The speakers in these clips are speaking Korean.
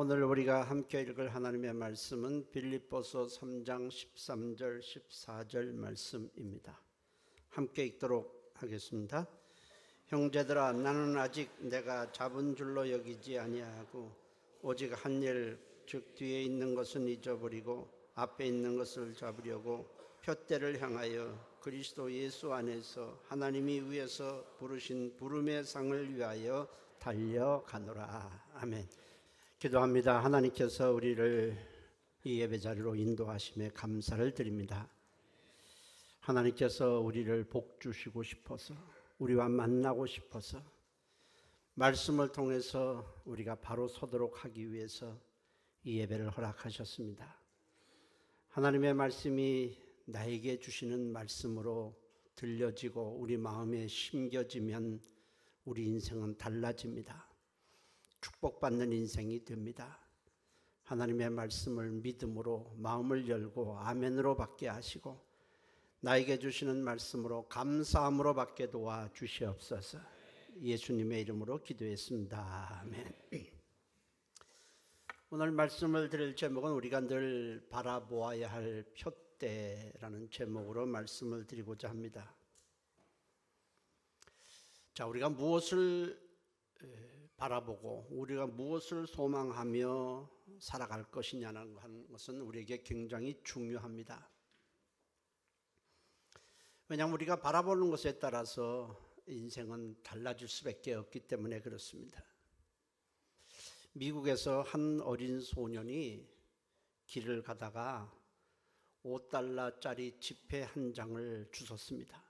오늘 우리가 함께 읽을 하나님의 말씀은 빌립보서 3장 13절 14절 말씀입니다. 함께 읽도록 하겠습니다. 형제들아, 나는 아직 내가 잡은 줄로 여기지 아니하고 오직 한 일, 즉 뒤에 있는 것은 잊어버리고 앞에 있는 것을 잡으려고 표대를 향하여 그리스도 예수 안에서 하나님이 위에서 부르신 부름의 상을 위하여 달려가노라. 아멘. 기도합니다. 하나님께서 우리를 이 예배 자리로 인도하심에 감사를 드립니다. 하나님께서 우리를 복 주시고 싶어서, 우리와 만나고 싶어서, 말씀을 통해서 우리가 바로 서도록 하기 위해서 이 예배를 허락하셨습니다. 하나님의 말씀이 나에게 주시는 말씀으로 들려지고 우리 마음에 심겨지면 우리 인생은 달라집니다. 축복받는 인생이 됩니다. 하나님의 말씀을 믿음으로 마음을 열고 아멘으로 받게 하시고 나에게 주시는 말씀으로 감사함으로 받게 도와 주시옵소서. 예수님의 이름으로 기도했습니다. 아멘. 오늘 말씀을 드릴 제목은 우리가 늘 바라보아야 할 표대라는 제목으로 말씀을 드리고자 합니다. 자, 우리가 무엇을 바라보고 우리가 무엇을 소망하며 살아갈 것이냐는 것은 우리에게 굉장히 중요합니다. 왜냐하면 우리가 바라보는 것에 따라서 인생은 달라질 수밖에 없기 때문에 그렇습니다. 미국에서 한 어린 소년이 길을 가다가 $5짜리 지폐 한 장을 주웠습니다.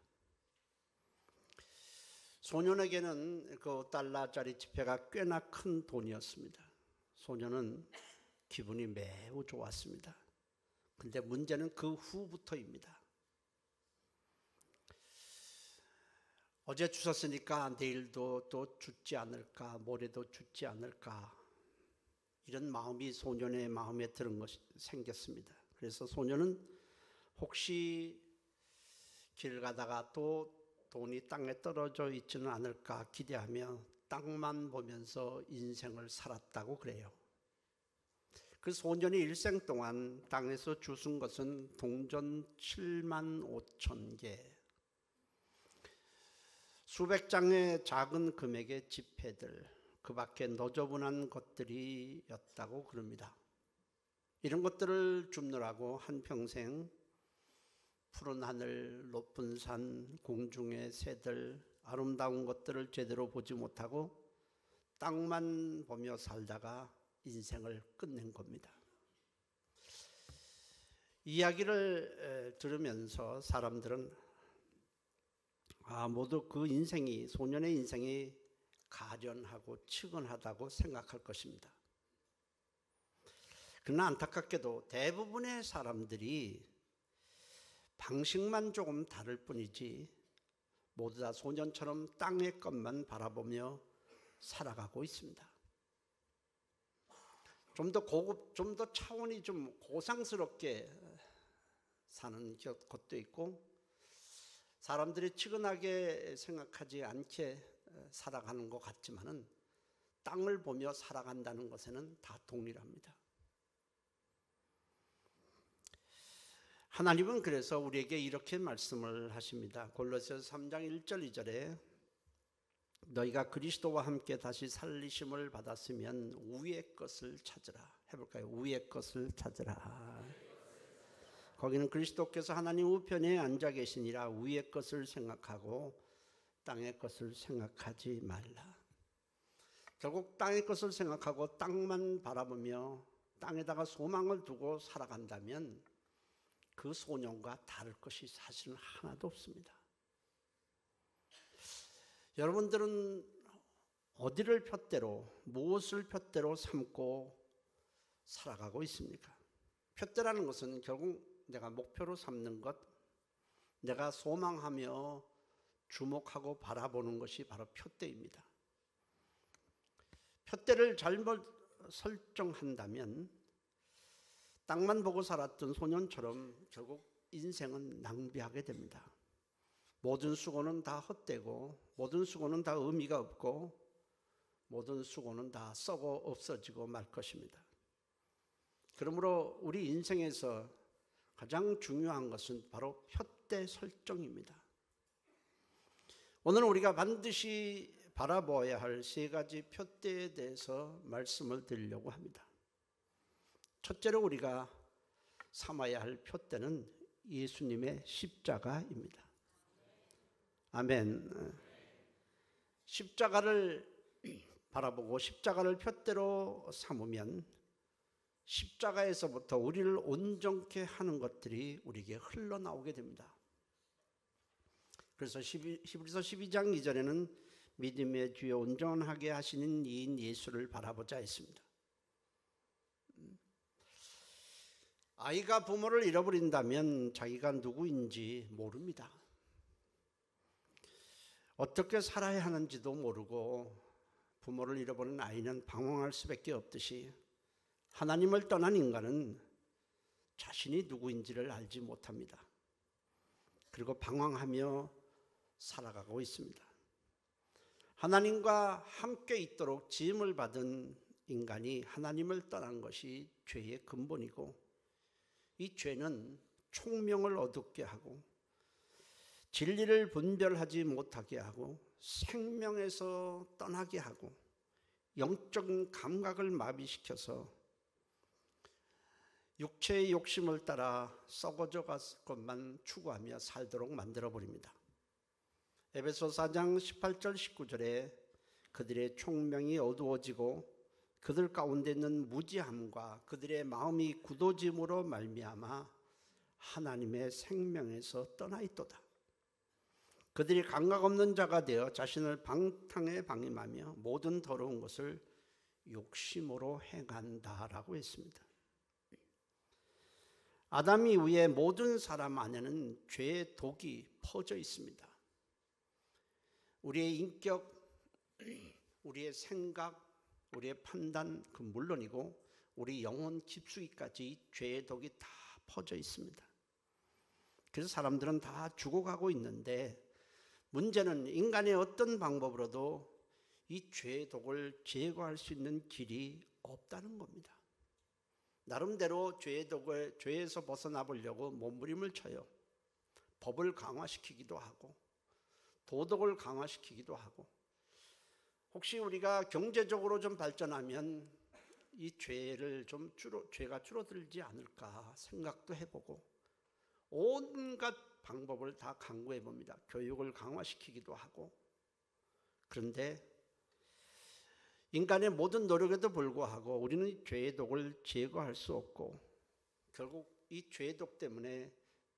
소년에게는 그 $5짜리 지폐가 꽤나 큰 돈이었습니다. 소년은 기분이 매우 좋았습니다. 그런데 문제는 그 후부터입니다. 어제 주웠으니까 내일도 또 줍지 않을까, 모레도 줍지 않을까, 이런 마음이 소년의 마음에 들은 것이 생겼습니다. 그래서 소년은 혹시 길 가다가 또 돈이 땅에 떨어져 있지는 않을까 기대하며 땅만 보면서 인생을 살았다고 그래요. 그 소년이 일생 동안 땅에서 주운 것은 동전 75,000개, 수백 장의 작은 금액의 지폐들, 그 밖에 너저분한 것들이었다고 그럽니다. 이런 것들을 줍느라고 한평생 푸른 하늘, 높은 산, 공중의 새들, 아름다운 것들을 제대로 보지 못하고 땅만 보며 살다가 인생을 끝낸 겁니다. 이야기를 들으면서 사람들은 모두 그 인생이, 소년의 인생이 가련하고 측은하다고 생각할 것입니다. 그러나 안타깝게도 대부분의 사람들이 방식만 조금 다를 뿐이지 모두 다 소년처럼 땅의 것만 바라보며 살아가고 있습니다. 좀 더 고급, 좀 더 차원이 좀 고상스럽게 사는 것도 있고, 사람들이 측은하게 생각하지 않게 살아가는 것 같지만은 땅을 보며 살아간다는 것에는 다 동일합니다. 하나님은 그래서 우리에게 이렇게 말씀을 하십니다. 골로새서 3장 1절 2절에 너희가 그리스도와 함께 다시 살리심을 받았으면 위의 것을 찾으라. 해볼까요? 위의 것을 찾으라. 거기는 그리스도께서 하나님 우편에 앉아 계시니라. 위의 것을 생각하고 땅의 것을 생각하지 말라. 결국 땅의 것을 생각하고 땅만 바라보며 땅에다가 소망을 두고 살아간다면 그 소년과 다를 것이 사실은 하나도 없습니다. 여러분들은 어디를 푯대로, 무엇을 푯대로 삼고 살아가고 있습니까? 푯대라는 것은 결국 내가 목표로 삼는 것, 내가 소망하며 주목하고 바라보는 것이 바로 푯대입니다. 푯대를 잘못 설정한다면 땅만 보고 살았던 소년처럼 결국 인생은 낭비하게 됩니다. 모든 수고는 다 헛되고 모든 수고는 다 의미가 없고 모든 수고는 다 썩어 없어지고 말 것입니다. 그러므로 우리 인생에서 가장 중요한 것은 바로 푯대 설정입니다. 오늘 우리가 반드시 바라보아야 할 세 가지 푯대에 대해서 말씀을 드리려고 합니다. 첫째로 우리가 삼아야 할 푯대는 예수님의 십자가입니다. 아멘. 십자가를 바라보고 십자가를 푯대로 삼으면 십자가에서부터 우리를 온전케 하는 것들이 우리에게 흘러나오게 됩니다. 그래서 히브리서 12장 2절에는 믿음의 주여 온전하게 하시는 이인 예수를 바라보자 했습니다. 아이가 부모를 잃어버린다면 자기가 누구인지 모릅니다. 어떻게 살아야 하는지도 모르고 부모를 잃어버린 아이는 방황할 수밖에 없듯이 하나님을 떠난 인간은 자신이 누구인지를 알지 못합니다. 그리고 방황하며 살아가고 있습니다. 하나님과 함께 있도록 지음을 받은 인간이 하나님을 떠난 것이 죄의 근본이고 이 죄는 총명을 어둡게 하고 진리를 분별하지 못하게 하고 생명에서 떠나게 하고 영적인 감각을 마비시켜서 육체의 욕심을 따라 썩어져 갈 것만 추구하며 살도록 만들어버립니다. 에베소 4장 18절 19절에 그들의 총명이 어두워지고 그들 가운데 있는 무지함과 그들의 마음이 굳어짐으로 말미암아 하나님의 생명에서 떠나 있도다. 그들이 감각 없는 자가 되어 자신을 방탕에 방임하며 모든 더러운 것을 욕심으로 행한다라고 했습니다. 아담 이후에 모든 사람 안에는 죄의 독이 퍼져 있습니다. 우리의 인격, 우리의 생각, 우리의 판단 그 물론이고 우리 영혼 깊숙이까지 죄의 독이 다 퍼져 있습니다. 그래서 사람들은 다 죽어가고 있는데 문제는 인간의 어떤 방법으로도 이 죄의 독을 제거할 수 있는 길이 없다는 겁니다. 나름대로 죄에서 벗어나 보려고 몸부림을 쳐요. 법을 강화시키기도 하고 도덕을 강화시키기도 하고 혹시 우리가 경제적으로 좀 발전하면 이 죄가 줄어들지 않을까 생각도 해보고 온갖 방법을 다 강구해 봅니다. 교육을 강화시키기도 하고. 그런데 인간의 모든 노력에도 불구하고 우리는 죄의 독을 제거할 수 없고 결국 이 죄의 독 때문에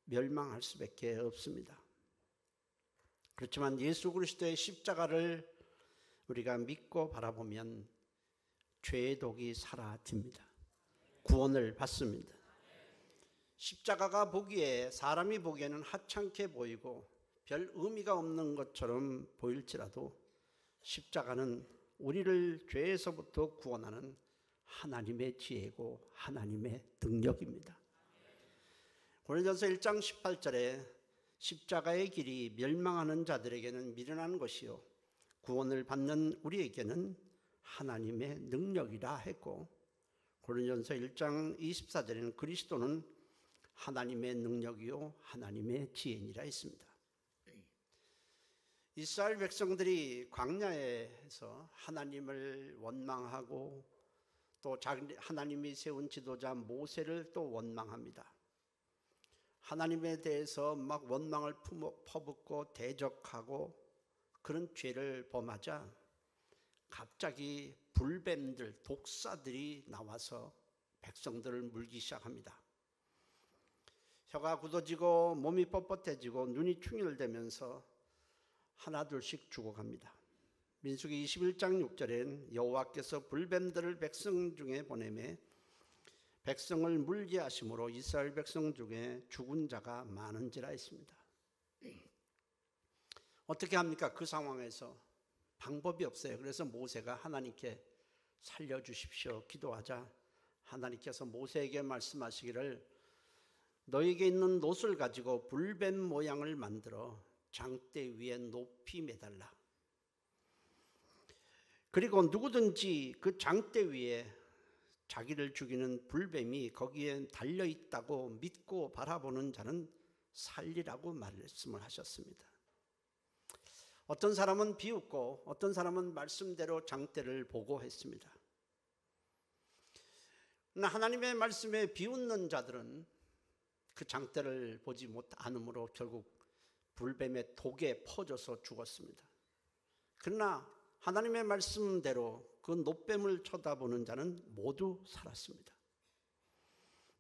멸망할 수밖에 없습니다. 그렇지만 예수 그리스도의 십자가를 우리가 믿고 바라보면 죄의 독이 사라집니다. 구원을 받습니다. 십자가가 사람이 보기에는 하찮게 보이고 별 의미가 없는 것처럼 보일지라도 십자가는 우리를 죄에서부터 구원하는 하나님의 지혜고 하나님의 능력입니다. 고린도전서 1장 18절에 십자가의 길이 멸망하는 자들에게는 미련한 것이요 구원을 받는 우리에게는 하나님의 능력이라 했고 고린도전서 1장 24절에는 그리스도는 하나님의 능력이요 하나님의 지혜니라 했습니다. 이스라엘 백성들이 광야에서 하나님을 원망하고 또 하나님이 세운 지도자 모세를 또 원망합니다. 하나님에 대해서 막 원망을 퍼붓고 대적하고 그런 죄를 범하자 갑자기 불뱀들, 독사들이 나와서 백성들을 물기 시작합니다. 혀가 굳어지고 몸이 뻣뻣해지고 눈이 충혈되면서 하나둘씩 죽어갑니다. 민수기 21장 6절엔 여호와께서 불뱀들을 백성 중에 보내매 백성을 물게 하심으로 이스라엘 백성 중에 죽은 자가 많은지라 했습니다. 어떻게 합니까? 그 상황에서 방법이 없어요. 그래서 모세가 하나님께 살려주십시오 기도하자 하나님께서 모세에게 말씀하시기를 너에게 있는 놋을 가지고 불뱀 모양을 만들어 장대 위에 높이 매달라. 그리고 누구든지 그 장대 위에 자기를 죽이는 불뱀이 거기에 달려있다고 믿고 바라보는 자는 살리라고 말씀을 하셨습니다. 어떤 사람은 비웃고 어떤 사람은 말씀대로 장대를 보고 했습니다. 그러나 하나님의 말씀에 비웃는 자들은 그 장대를 보지 못하므로 결국 불뱀의 독에 퍼져서 죽었습니다. 그러나 하나님의 말씀대로 그 놋뱀을 쳐다보는 자는 모두 살았습니다.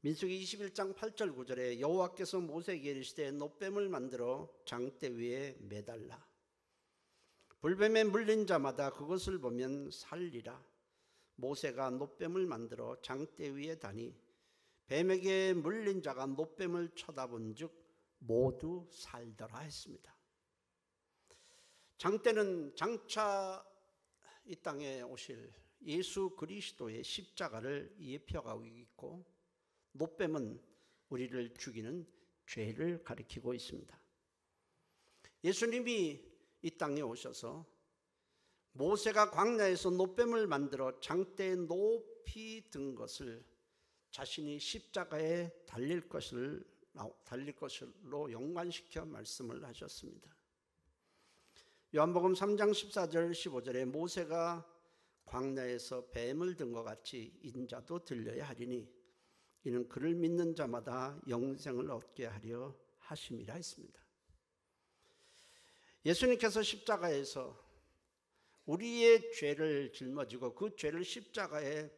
민수기 21장 8절 9절에 여호와께서 모세에게 이르시되 놋뱀을 만들어 장대 위에 매달라. 불뱀에 물린 자마다 그것을 보면 살리라. 모세가 놋뱀을 만들어 장대 위에 다니 뱀에게 물린 자가 놋뱀을 쳐다본 즉 모두 살더라 했습니다. 장대는 장차 이 땅에 오실 예수 그리스도의 십자가를 예표하고 있고, 놋뱀은 우리를 죽이는 죄를 가리키고 있습니다. 예수님이 이 땅에 오셔서 모세가 광야에서 놋뱀을 만들어 장대에 높이 든 것을 자신이 십자가에 달릴 것으로 연관시켜 말씀을 하셨습니다. 요한복음 3장 14절 15절에 모세가 광야에서 뱀을 든 것 같이 인자도 들려야 하리니 이는 그를 믿는 자마다 영생을 얻게 하려 하심이라 했습니다. 예수님께서 십자가에서 우리의 죄를 짊어지고 그 죄를 십자가에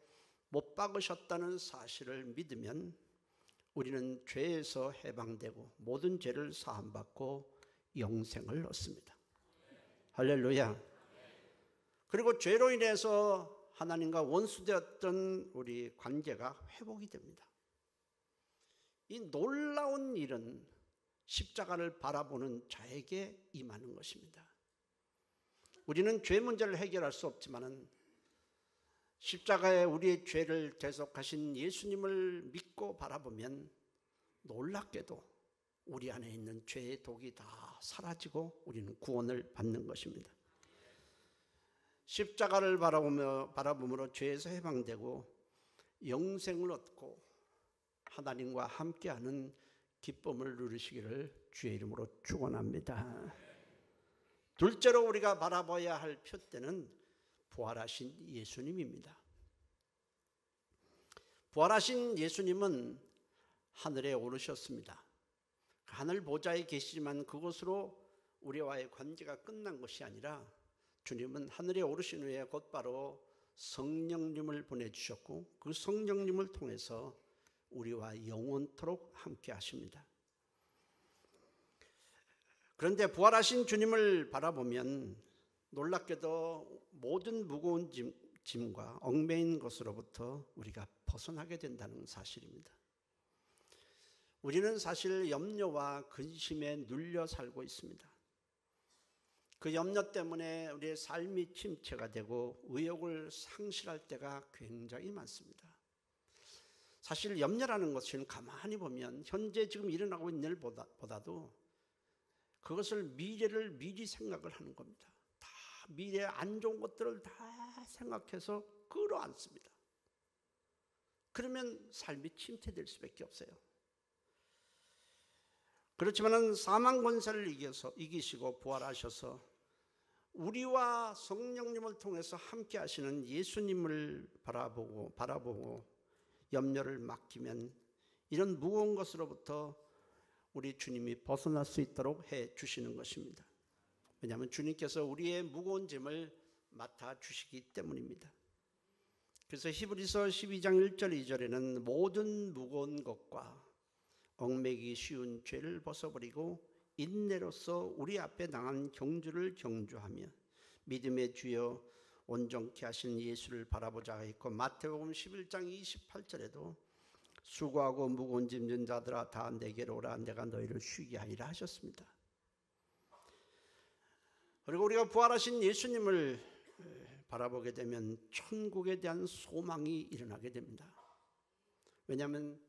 못 박으셨다는 사실을 믿으면 우리는 죄에서 해방되고 모든 죄를 사함받고 영생을 얻습니다. 할렐루야. 그리고 죄로 인해서 하나님과 원수되었던 우리 관계가 회복이 됩니다. 이 놀라운 일은 십자가를 바라보는 자에게 임하는 것입니다. 우리는 죄 문제를 해결할 수 없지만 십자가에 우리의 죄를 대속하신 예수님을 믿고 바라보면 놀랍게도 우리 안에 있는 죄의 독이 다 사라지고 우리는 구원을 받는 것입니다. 십자가를 바라보므로 죄에서 해방되고 영생을 얻고 하나님과 함께하는 기쁨을 누리시기를 주의 이름으로 축원합니다. 둘째로 우리가 바라봐야 할 표대는 부활하신 예수님입니다. 부활하신 예수님은 하늘에 오르셨습니다. 하늘 보좌에 계시지만 그것으로 우리와의 관계가 끝난 것이 아니라 주님은 하늘에 오르신 후에 곧바로 성령님을 보내주셨고 그 성령님을 통해서 우리와 영원토록 함께 하십니다. 그런데 부활하신 주님을 바라보면 놀랍게도 모든 무거운 짐과 얽매인 것으로부터 우리가 벗어나게 된다는 사실입니다. 우리는 사실 염려와 근심에 눌려 살고 있습니다. 그 염려 때문에 우리의 삶이 침체가 되고 의욕을 상실할 때가 굉장히 많습니다. 사실 염려라는 것은 가만히 보면 현재 지금 일어나고 있는 일보다도 그것을 미래를 미리 생각을 하는 겁니다. 다 미래의 안 좋은 것들을 다 생각해서 끌어안습니다. 그러면 삶이 침체될 수밖에 없어요. 그렇지만 사망 권세를 이기시고 부활하셔서 우리와 성령님을 통해서 함께 하시는 예수님을 바라보고 염려를 맡기면 이런 무거운 것으로부터 우리 주님이 벗어날 수 있도록 해 주시는 것입니다. 왜냐하면 주님께서 우리의 무거운 짐을 맡아주시기 때문입니다. 그래서 히브리서 12장 1절 2절에는 모든 무거운 것과 얽매기 쉬운 죄를 벗어버리고 인내로서 우리 앞에 당한 경주를 경주하며 믿음의 주여 온전케 하신 예수를 바라보자 했고, 마태복음 11장 28절에도 수고하고 무거운 짐진 자들아 다 내게로 오라 내가 너희를 쉬게 하리라 하셨습니다. 그리고 우리가 부활하신 예수님을 바라보게 되면 천국에 대한 소망이 일어나게 됩니다. 왜냐하면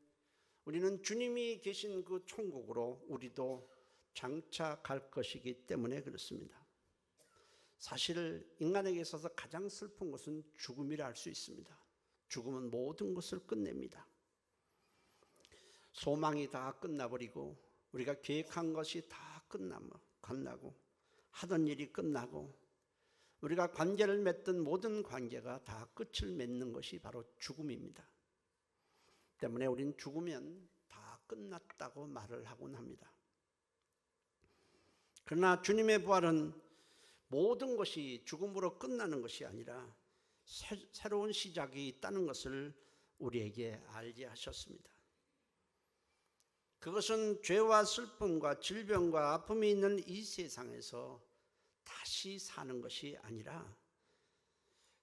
우리는 주님이 계신 그 천국으로 우리도 장차 갈 것이기 때문에 그렇습니다. 사실 인간에게 있어서 가장 슬픈 것은 죽음이라 할 수 있습니다. 죽음은 모든 것을 끝냅니다. 소망이 다 끝나버리고 우리가 계획한 것이 다 끝나고 하던 일이 끝나고 우리가 관계를 맺던 모든 관계가 다 끝을 맺는 것이 바로 죽음입니다. 때문에 우리는 죽으면 다 끝났다고 말을 하곤 합니다. 그러나 주님의 부활은 모든 것이 죽음으로 끝나는 것이 아니라 새로운 시작이 있다는 것을 우리에게 알게 하셨습니다. 그것은 죄와 슬픔과 질병과 아픔이 있는 이 세상에서 다시 사는 것이 아니라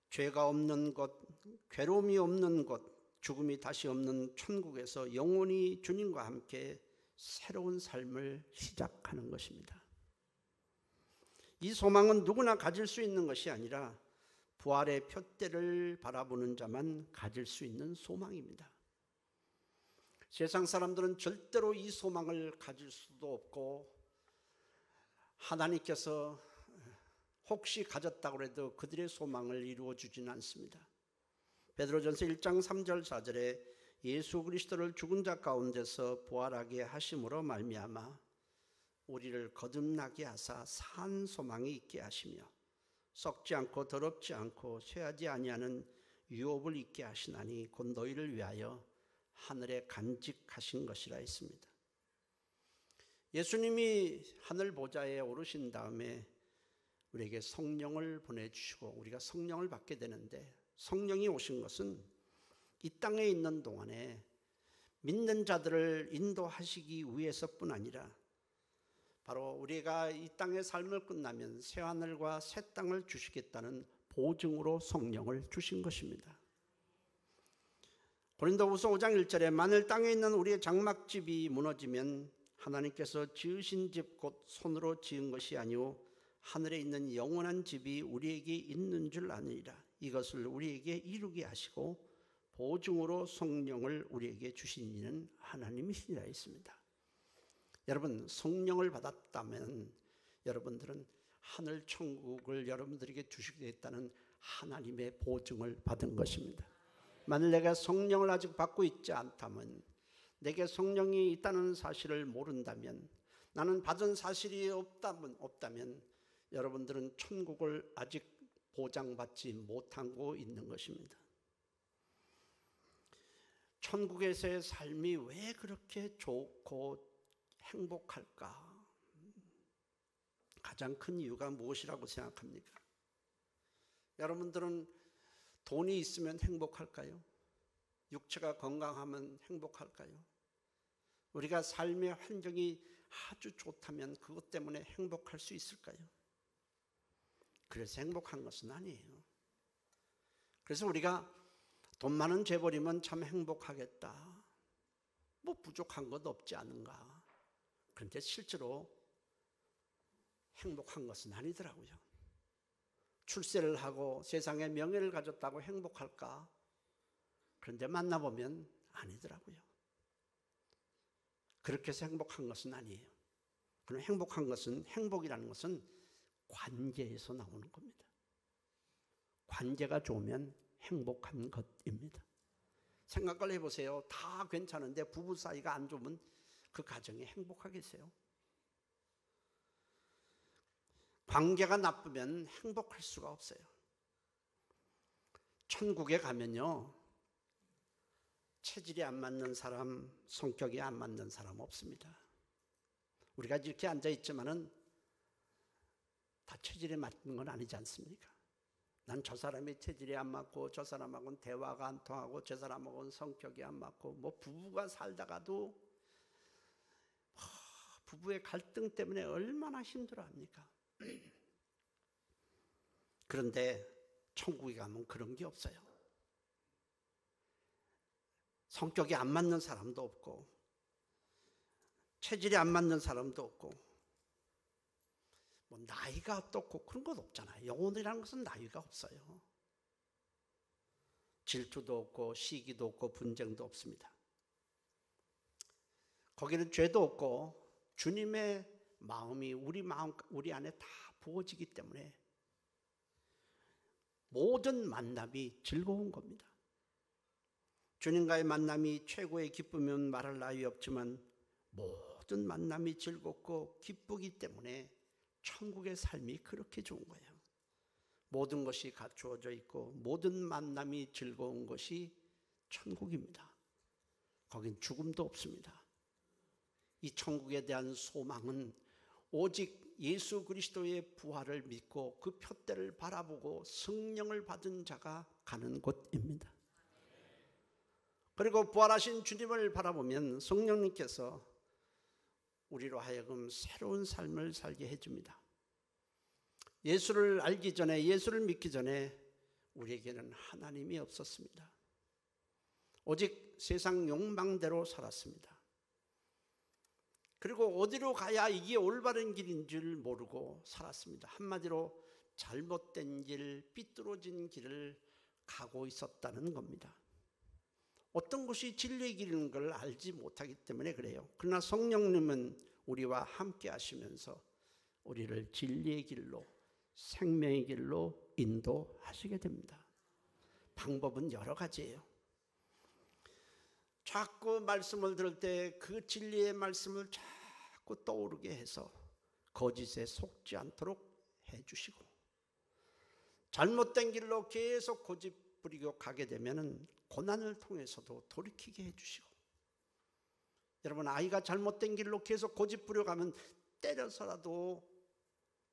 죄가 없는 곳, 괴로움이 없는 곳, 죽음이 다시 없는 천국에서 영원히 주님과 함께 새로운 삶을 시작하는 것입니다. 이 소망은 누구나 가질 수 있는 것이 아니라 부활의 표대를 바라보는 자만 가질 수 있는 소망입니다. 세상 사람들은 절대로 이 소망을 가질 수도 없고 하나님께서 혹시 가졌다고 해도 그들의 소망을 이루어 주지는 않습니다. 베드로전서 1장 3절 4절에 예수 그리스도를 죽은 자 가운데서 부활하게 하심으로 말미암아 우리를 거듭나게 하사 산 소망이 있게 하시며 썩지 않고 더럽지 않고 쇠하지 아니하는 유업을 있게 하시나니 곧 너희를 위하여 하늘에 간직하신 것이라 했습니다. 예수님이 하늘 보좌에 오르신 다음에 우리에게 성령을 보내주시고 우리가 성령을 받게 되는데, 성령이 오신 것은 이 땅에 있는 동안에 믿는 자들을 인도하시기 위해서뿐 아니라 바로 우리가 이 땅의 삶을 끝나면 새하늘과 새 땅을 주시겠다는 보증으로 성령을 주신 것입니다. 고린도후서 5장 1절에 만일 땅에 있는 우리의 장막집이 무너지면 하나님께서 지으신 집 곧 손으로 지은 것이 아니오 하늘에 있는 영원한 집이 우리에게 있는 줄 아느니라. 이것을 우리에게 이루게 하시고 보증으로 성령을 우리에게 주신 이는 하나님이시니라 했습니다. 여러분, 성령을 받았다면 여러분들은 하늘 천국을 여러분들에게 주시겠다는 하나님의 보증을 받은 것입니다. 만일 내가 성령을 아직 받고 있지 않다면, 내게 성령이 있다는 사실을 모른다면, 나는 받은 사실이 없다면 여러분들은 천국을 아직 보장받지 못하고 있는 것입니다. 천국에서의 삶이 왜 그렇게 좋고 행복할까? 가장 큰 이유가 무엇이라고 생각합니까? 여러분들은 돈이 있으면 행복할까요? 육체가 건강하면 행복할까요? 우리가 삶의 환경이 아주 좋다면 그것 때문에 행복할 수 있을까요? 그래서 행복한 것은 아니에요. 그래서 우리가 돈 많은 재벌이면 참 행복하겠다, 뭐 부족한 것 없지 않은가. 그런데 실제로 행복한 것은 아니더라고요. 출세를 하고 세상에 명예를 가졌다고 행복할까? 그런데 만나보면 아니더라고요. 그렇게 해서 행복한 것은 아니에요. 그럼 행복한 것은, 행복이라는 것은 관계에서 나오는 겁니다. 관계가 좋으면 행복한 것입니다. 생각을 해보세요. 다 괜찮은데 부부 사이가 안 좋으면 그 가정이 행복하겠어요? 관계가 나쁘면 행복할 수가 없어요. 천국에 가면요, 체질이 안 맞는 사람, 성격이 안 맞는 사람 없습니다. 우리가 이렇게 앉아있지만은 다 체질에 맞는 건 아니지 않습니까? 난 저 사람의 체질이 안 맞고 저 사람하고는 대화가 안 통하고 저 사람하고는 성격이 안 맞고, 뭐 부부가 살다가도 부부의 갈등 때문에 얼마나 힘들어합니까? 그런데 천국에 가면 그런 게 없어요. 성격이 안 맞는 사람도 없고 체질이 안 맞는 사람도 없고 뭐 나이가 어떻고 그런 것 없잖아요. 영혼이라는 것은 나이가 없어요. 질투도 없고 시기도 없고 분쟁도 없습니다. 거기는 죄도 없고 주님의 마음이 우리 안에 다 부어지기 때문에 모든 만남이 즐거운 겁니다. 주님과의 만남이 최고의 기쁨이면 말할 나위 없지만 모든 만남이 즐겁고 기쁘기 때문에 천국의 삶이 그렇게 좋은 거예요. 모든 것이 갖추어져 있고 모든 만남이 즐거운 것이 천국입니다. 거긴 죽음도 없습니다. 이 천국에 대한 소망은 오직 예수 그리스도의 부활을 믿고 그 표대를 바라보고 성령을 받은 자가 가는 곳입니다. 그리고 부활하신 주님을 바라보면 성령님께서 우리로 하여금 새로운 삶을 살게 해줍니다. 예수를 알기 전에, 예수를 믿기 전에 우리에게는 하나님이 없었습니다. 오직 세상 욕망대로 살았습니다. 그리고 어디로 가야 이게 올바른 길인 줄 모르고 살았습니다. 한마디로 잘못된 길, 삐뚤어진 길을 가고 있었다는 겁니다. 어떤 것이 진리의 길인 걸 알지 못하기 때문에 그래요. 그러나 성령님은 우리와 함께 하시면서 우리를 진리의 길로, 생명의 길로 인도하시게 됩니다. 방법은 여러 가지예요. 자꾸 말씀을 들을 때 그 진리의 말씀을 자꾸 떠오르게 해서 거짓에 속지 않도록 해주시고, 잘못된 길로 계속 고집 부리고 가게 되면 고난을 통해서도 돌이키게 해주시고, 여러분 아이가 잘못된 길로 계속 고집 부려가면 때려서라도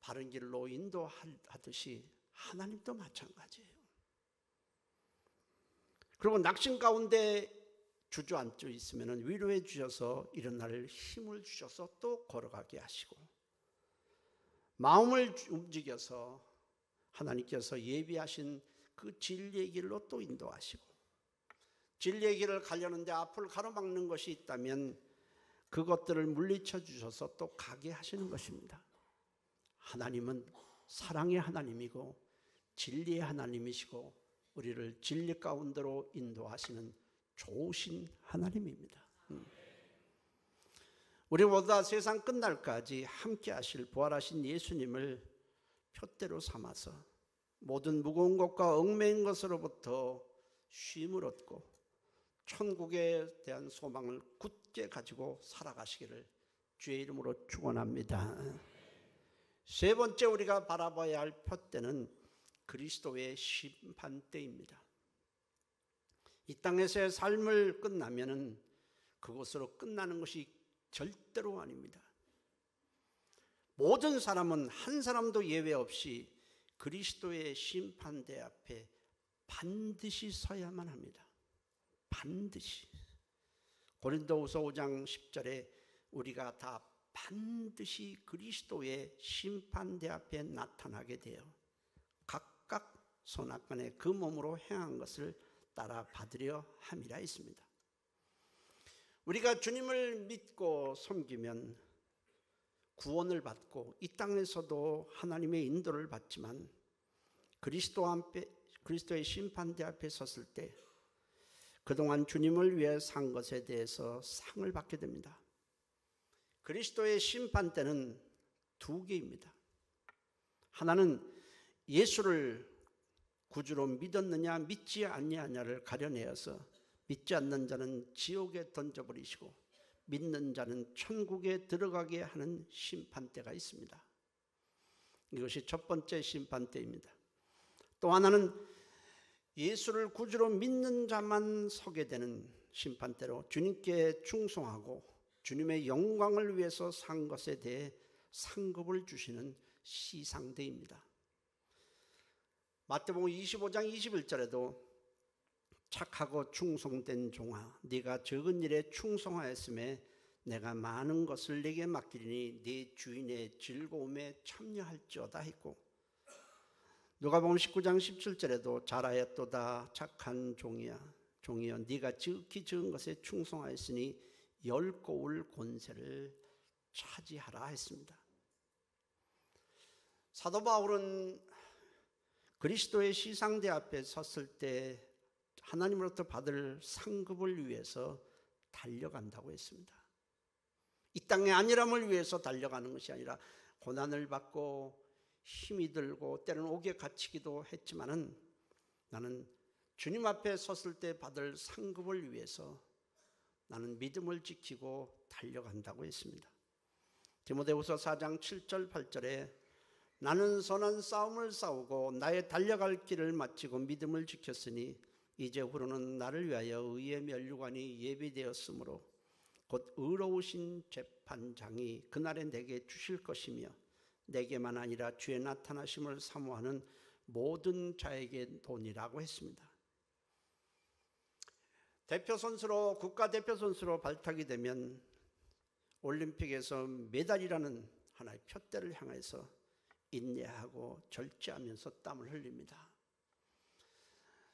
바른 길로 인도하듯이 하나님도 마찬가지예요. 그리고 낙심 가운데 주저앉아 있으면 위로해 주셔서 일어날 힘을 주셔서 또 걸어가게 하시고, 마음을 움직여서 하나님께서 예비하신 그 진리의 길로 또 인도하시고, 진리의 길을 가려는데 앞을 가로막는 것이 있다면 그것들을 물리쳐 주셔서 또 가게 하시는 것입니다. 하나님은 사랑의 하나님이고 진리의 하나님이시고 우리를 진리 가운데로 인도하시는 좋으신 하나님입니다. 우리보다 세상 끝날까지 함께 하실 부활하신 예수님을 표대로 삼아서 모든 무거운 것과 얽매인 것으로부터 쉼을 얻고 천국에 대한 소망을 굳게 가지고 살아가시기를 주의 이름으로 축원합니다. 세 번째 우리가 바라봐야 할 표대는 그리스도의 심판대입니다. 이 땅에서의 삶을 끝나면은 그것으로 끝나는 것이 절대로 아닙니다. 모든 사람은 한 사람도 예외 없이 그리스도의 심판대 앞에 반드시 서야만 합니다. 반드시. 고린도후서 5장 10절에 우리가 다 반드시 그리스도의 심판대 앞에 나타나게 되어 각각 손아간에 그 몸으로 행한 것을 따라 받으려 함이라 했습니다. 우리가 주님을 믿고 섬기면 구원을 받고 이 땅에서도 하나님의 인도를 받지만 그리스도의 심판대 앞에 섰을 때 그동안 주님을 위해 산 것에 대해서 상을 받게 됩니다. 그리스도의 심판대는 두 개입니다. 하나는 예수를 구주로 믿었느냐 믿지 않느냐를 가려내어서 믿지 않는 자는 지옥에 던져버리시고 믿는 자는 천국에 들어가게 하는 심판대가 있습니다. 이것이 첫 번째 심판대입니다. 또 하나는 예수를 구주로 믿는 자만 서게 되는 심판대로 주님께 충성하고 주님의 영광을 위해서 산 것에 대해 상급을 주시는 시상대입니다. 마태복음 25장 21절에도 착하고 충성된 종아, 네가 적은 일에 충성하였음에 내가 많은 것을 네게 맡기리니 네 주인의 즐거움에 참여할지어다 했고, 누가복음 19장 17절에도 잘하였도다 착한 종이여 네가 지극히 적은 것에 충성하였으니 열 고울 권세를 차지하라 했습니다. 사도 바울은 그리스도의 시상대 앞에 섰을 때 하나님으로부터 받을 상급을 위해서 달려간다고 했습니다. 이 땅의 안일함을 위해서 달려가는 것이 아니라 고난을 받고 힘이 들고 때로는 옥에 갇히기도 했지만은 나는 주님 앞에 섰을 때 받을 상급을 위해서 나는 믿음을 지키고 달려간다고 했습니다. 디모데후서 4장 7절 8절에 나는 선한 싸움을 싸우고 나의 달려갈 길을 마치고 믿음을 지켰으니 이제후로는 나를 위하여 의의 면류관이 예비되었으므로 곧 의로우신 재판장이 그날에 내게 주실 것이며 내게만 아니라 주의 나타나심을 사모하는 모든 자에게 도니라고 했습니다. 대표선수로 국가대표선수로 발탁이 되면 올림픽에서 메달이라는 하나의 표대를 향해서 인내하고 절제하면서 땀을 흘립니다.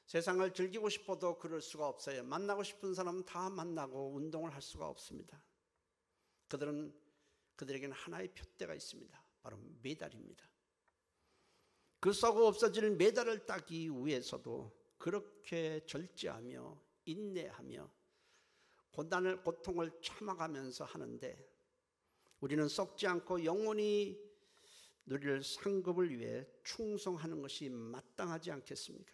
세상을 즐기고 싶어도 그럴 수가 없어요. 만나고 싶은 사람 다 만나고 운동을 할 수가 없습니다. 그들에게는 하나의 표대가 있습니다. 바로 메달입니다. 그 썩어 없어질 메달을 따기 위해서도 그렇게 절제하며 인내하며 고통을 참아가면서 하는데 우리는 썩지 않고 영원히 누릴 상급을 위해 충성하는 것이 마땅하지 않겠습니까?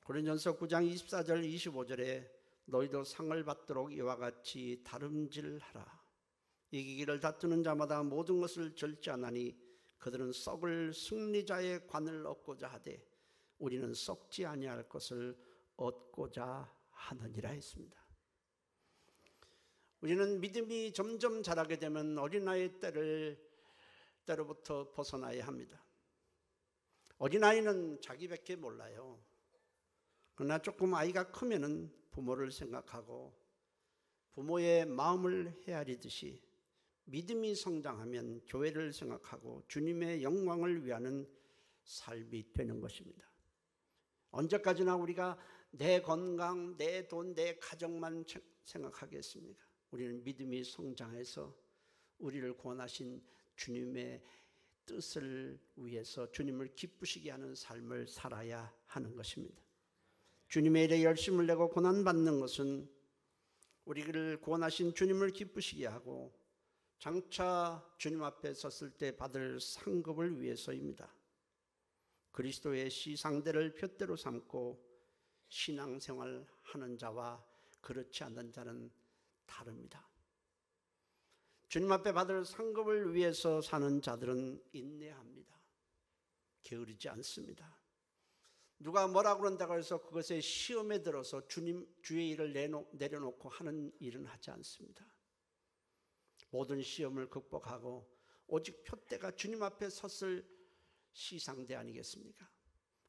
고린도전서 9장 24절 25절에 너희도 상을 받도록 이와 같이 다름질하라. 이기기를 다투는 자마다 모든 것을 절제하나니 그들은 썩을 승리자의 관을 얻고자 하되 우리는 썩지 아니할 것을 얻고자 하느니라 했습니다. 우리는 믿음이 점점 자라게 되면 어린아이 때로부터 벗어나야 합니다. 어린아이는 자기밖에 몰라요. 그러나 조금 아이가 크면은 부모를 생각하고 부모의 마음을 헤아리듯이 믿음이 성장하면 교회를 생각하고 주님의 영광을 위하는 삶이 되는 것입니다. 언제까지나 우리가 내 건강, 내 돈, 내 가정만 생각하겠습니까? 우리는 믿음이 성장해서 우리를 구원하신 주님의 뜻을 위해서 주님을 기쁘시게 하는 삶을 살아야 하는 것입니다. 주님의 일에 열심을 내고 고난받는 것은 우리를 구원하신 주님을 기쁘시게 하고 장차 주님 앞에 섰을 때 받을 상급을 위해서입니다. 그리스도의 시상대를 푯대로 삼고 신앙생활 하는 자와 그렇지 않는 자는 다릅니다. 주님 앞에 받을 상급을 위해서 사는 자들은 인내합니다. 게으르지 않습니다. 누가 뭐라 그런다고 해서 그것에 시험에 들어서 주의 일을 내려놓고 하는 일은 하지 않습니다. 모든 시험을 극복하고 오직 표대가 주님 앞에 섰을 시상대 아니겠습니까?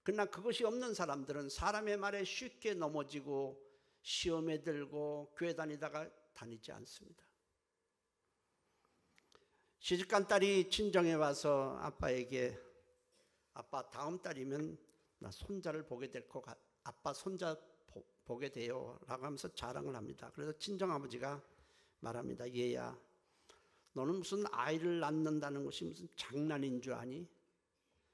그러나 그것이 없는 사람들은 사람의 말에 쉽게 넘어지고 시험에 들고 교회 다니지 않습니다. 시집간 딸이 친정에 와서 아빠에게 아빠 다음 달이면 나 손자를 보게 될 것 같아. 아빠 손자 보게 돼요 라고 하면서 자랑을 합니다. 그래서 친정아버지가 말합니다. 얘야 너는 무슨 아이를 낳는다는 것이 무슨 장난인 줄 아니?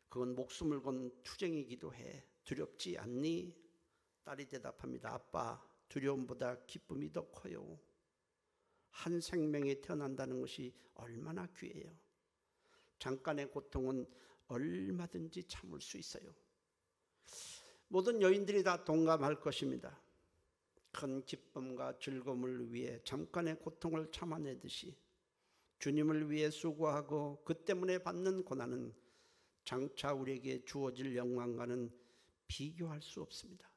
그건 목숨을 건 투쟁이기도 해. 두렵지 않니? 딸이 대답합니다. 아빠 두려움보다 기쁨이 더 커요. 한 생명이 태어난다는 것이 얼마나 귀해요. 잠깐의 고통은 얼마든지 참을 수 있어요. 모든 여인들이 다 동감할 것입니다. 큰 기쁨과 즐거움을 위해 잠깐의 고통을 참아내듯이 주님을 위해 수고하고 그 때문에 받는 고난은 장차 우리에게 주어질 영광과는 비교할 수 없습니다.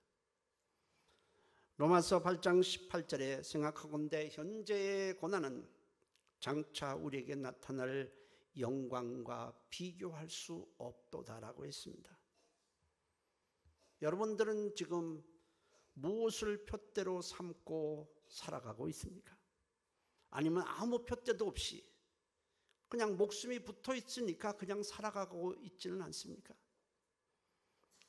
로마서 8장 18절에 생각하건대 현재의 고난은 장차 우리에게 나타날 영광과 비교할 수 없도다라고 했습니다. 여러분들은 지금 무엇을 표대로 삼고 살아가고 있습니까? 아니면 아무 표대도 없이 그냥 목숨이 붙어 있으니까 그냥 살아가고 있지는 않습니까?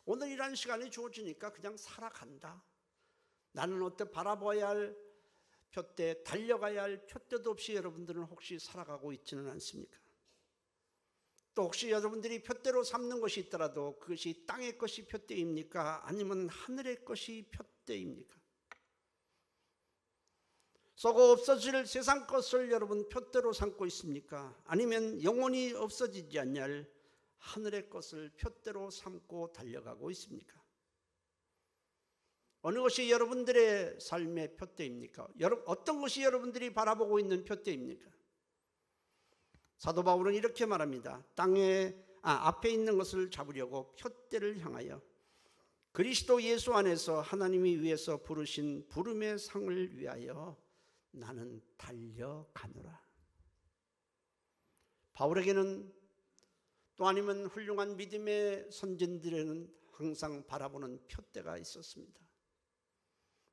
오늘이라는 시간이 주어지니까 그냥 살아간다. 나는 어때 바라봐야 할 표대, 달려가야 할 표대도 없이 여러분들은 혹시 살아가고 있지는 않습니까? 또 혹시 여러분들이 표대로 삼는 것이 있더라도 그것이 땅의 것이 표대입니까? 아니면 하늘의 것이 표대입니까? 썩어 없어질 세상 것을 여러분 표대로 삼고 있습니까? 아니면 영원히 없어지지 않냐를 하늘의 것을 표대로 삼고 달려가고 있습니까? 어느 것이 여러분들의 삶의 표대입니까? 어떤 것이 여러분들이 바라보고 있는 표대입니까? 사도 바울은 이렇게 말합니다. 앞에 있는 것을 잡으려고 표대를 향하여 그리스도 예수 안에서 하나님이 위에서 부르신 부름의 상을 위하여 나는 달려가노라. 바울에게는 또 아니면 훌륭한 믿음의 선진들에는 항상 바라보는 표대가 있었습니다.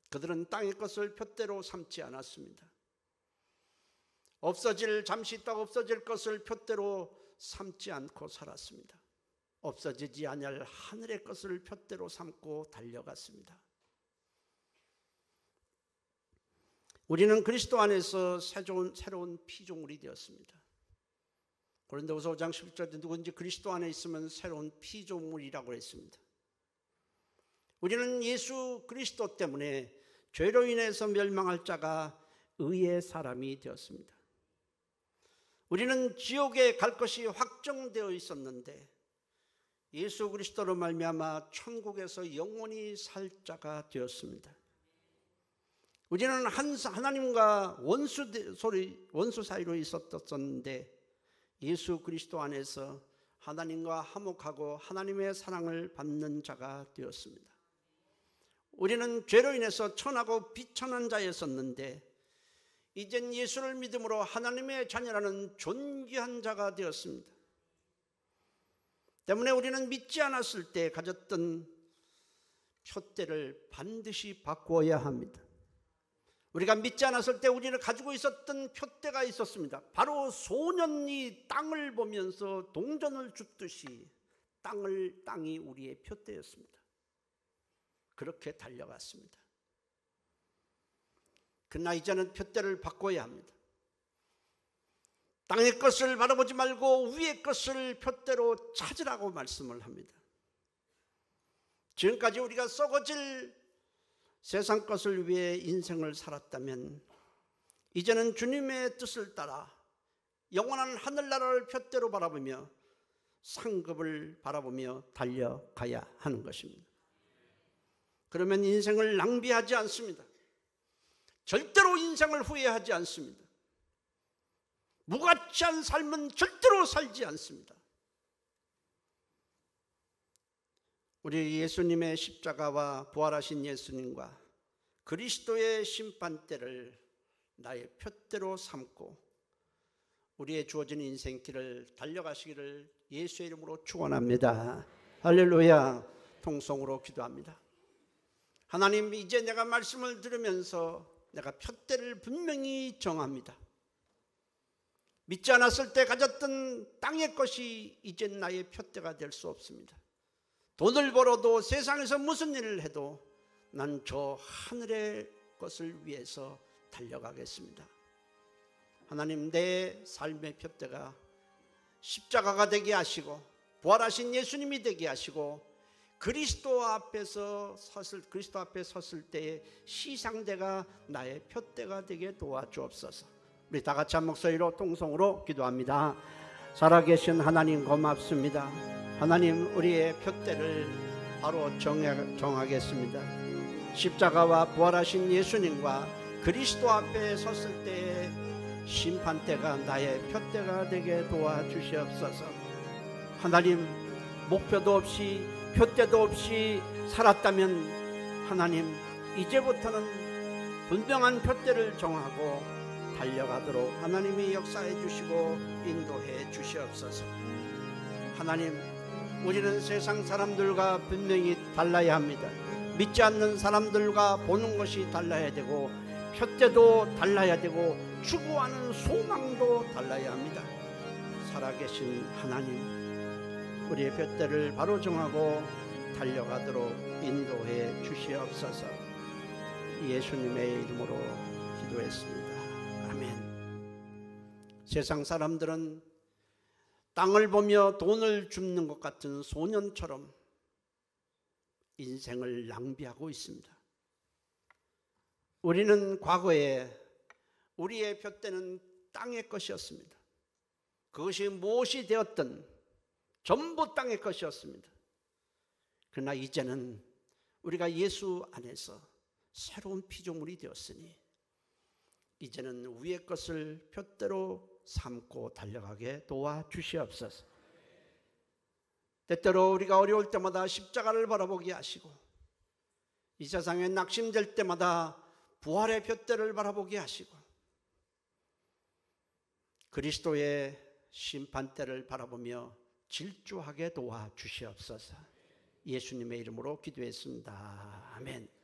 그들은 땅의 것을 표대로 삼지 않았습니다. 잠시 있다가 없어질 것을 표대로 삼지 않고 살았습니다. 없어지지 아니할 하늘의 것을 표대로 삼고 달려갔습니다. 우리는 그리스도 안에서 새로운 피조물이 되었습니다. 고린도후서 5장 11절에 누구든지 그리스도 안에 있으면 새로운 피조물이라고 했습니다. 우리는 예수 그리스도 때문에 죄로 인해서 멸망할 자가 의의 사람이 되었습니다. 우리는 지옥에 갈 것이 확정되어 있었는데 예수 그리스도로 말미암아 천국에서 영원히 살 자가 되었습니다. 우리는 하나님과 원수 사이로 있었었는데 예수 그리스도 안에서 하나님과 화목하고 하나님의 사랑을 받는 자가 되었습니다. 우리는 죄로 인해서 천하고 비천한 자였었는데 이젠 예수를 믿음으로 하나님의 자녀라는 존귀한 자가 되었습니다. 때문에 우리는 믿지 않았을 때 가졌던 표대를 반드시 바꾸어야 합니다. 우리가 믿지 않았을 때 우리는 가지고 있었던 표대가 있었습니다. 바로 소년이 땅을 보면서 동전을 줍듯이 땅이 우리의 표대였습니다. 그렇게 달려갔습니다. 그러나 이제는 표대를 바꿔야 합니다. 땅의 것을 바라보지 말고 위의 것을 표대로 찾으라고 말씀을 합니다. 지금까지 우리가 썩어질 세상 것을 위해 인생을 살았다면 이제는 주님의 뜻을 따라 영원한 하늘나라를 표대로 바라보며 상급을 바라보며 달려가야 하는 것입니다. 그러면 인생을 낭비하지 않습니다. 절대로 인생을 후회하지 않습니다. 무가치한 삶은 절대로 살지 않습니다. 우리 예수님의 십자가와 부활하신 예수님과 그리스도의 심판대를 나의 표대로 삼고 우리의 주어진 인생길을 달려가시기를 예수의 이름으로 축원합니다. 할렐루야. 통성으로 기도합니다. 하나님, 이제 내가 말씀을 들으면서 내가 표대를 분명히 정합니다. 믿지 않았을 때 가졌던 땅의 것이 이젠 나의 표대가 될 수 없습니다. 돈을 벌어도 세상에서 무슨 일을 해도 난 저 하늘의 것을 위해서 달려가겠습니다. 하나님, 내 삶의 표대가 십자가가 되게 하시고 부활하신 예수님이 되게 하시고 그리스도 앞에 섰을 때의 시상대가 나의 표대가 되게 도와주옵소서. 우리 다 같이 한 목소리로 통성으로 기도합니다. 살아계신 하나님 고맙습니다. 하나님, 우리의 표대를 바로 정하겠습니다. 십자가와 부활하신 예수님과 그리스도 앞에 섰을 때의 심판대가 나의 표대가 되게 도와주시옵소서. 하나님, 목표도 없이 표대도 없이 살았다면 하나님, 이제부터는 분명한 표대를 정하고 달려가도록 하나님이 역사해 주시고 인도해 주시옵소서. 하나님, 우리는 세상 사람들과 분명히 달라야 합니다. 믿지 않는 사람들과 보는 것이 달라야 되고 표대도 달라야 되고 추구하는 소망도 달라야 합니다. 살아계신 하나님, 우리의 표대를 바로 정하고 달려가도록 인도해 주시옵소서. 예수님의 이름으로 기도했습니다. 아멘. 세상 사람들은 땅을 보며 돈을 줍는 것 같은 소년처럼 인생을 낭비하고 있습니다. 우리는 과거에 우리의 표대는 땅의 것이었습니다. 그것이 무엇이 되었든 전부 땅의 것이었습니다. 그러나 이제는 우리가 예수 안에서 새로운 피조물이 되었으니 이제는 위의 것을 푯대로 삼고 달려가게 도와주시옵소서. 때때로 우리가 어려울 때마다 십자가를 바라보게 하시고 이 세상에 낙심될 때마다 부활의 푯대를 바라보게 하시고 그리스도의 심판대를 바라보며 질주하게 도와주시옵소서. 예수님의 이름으로 기도했습니다. 아멘.